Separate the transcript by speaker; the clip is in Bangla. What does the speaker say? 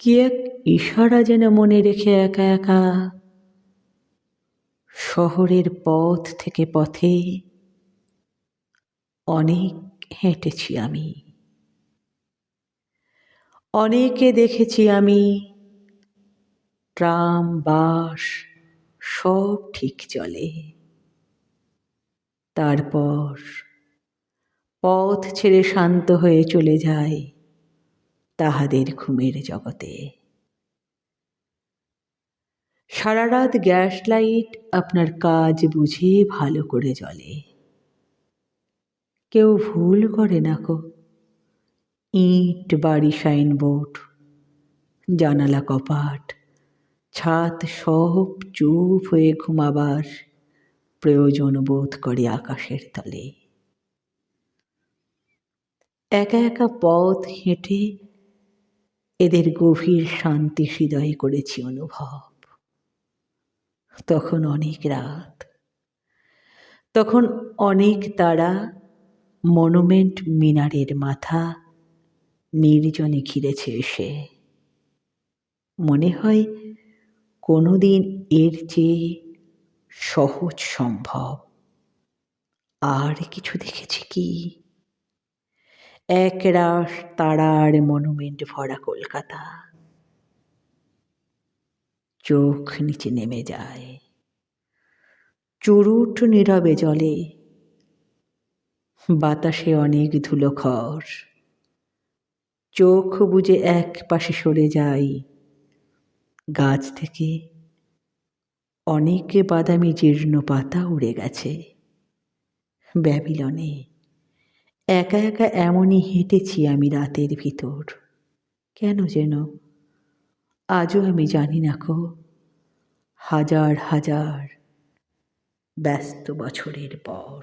Speaker 1: কি এক ইশারা যেন মনে রেখে একা একা শহরের পথ থেকে পথে অনেক হেঁটেছি আমি, অনেকে দেখেছি আমি। ট্রাম বাস সব ঠিক চলে, তারপর পথ ছেড়ে শান্ত হয়ে চলে যায় তাহাদের ঘুমের জগতে। সারা রাত গ্যাস লাইট আপনার কাজ বুঝে ভালো করে জ্বলে। কেউ ভুল করে না কো, ইট বাড়ি সাইনবোর্ড জানালা কপাট ছাদ সব চুপ হয়ে ঘুমাবার প্রয়োজন বোধ করে আকাশের তলে। একা একা পথ হেঁটে এদের গভীর শান্তি হৃদয়ে করেছি অনুভব। তখন অনেক রাত, তখন অনেক তারা মনুমেন্ট মিনারের মাথা নির্জনে ঘিরেছে এসে। মনে হয় কোনোদিন এর চেয়ে সহজ সম্ভব। আর কিছু দেখেছি কি, একরাশ তারার মনুমেন্ট ভরা কলকাতা। চোখ নিচে নেমে যায়, চুরুট নীরবে জলে। বাতাসে অনেক ধুলোখড়, চোখ বুজে এক পাশে সরে যাই। গাছ থেকে অনেক বাদামি জীর্ণ পাতা উড়ে গেছে। ব্যাবিলনে একা একা এমনই হেঁটেছি আমি রাতের ভিতর। কেন যেন আজও আমি জানি না কো। হাজার হাজার ব্যস্ত বছরের পর।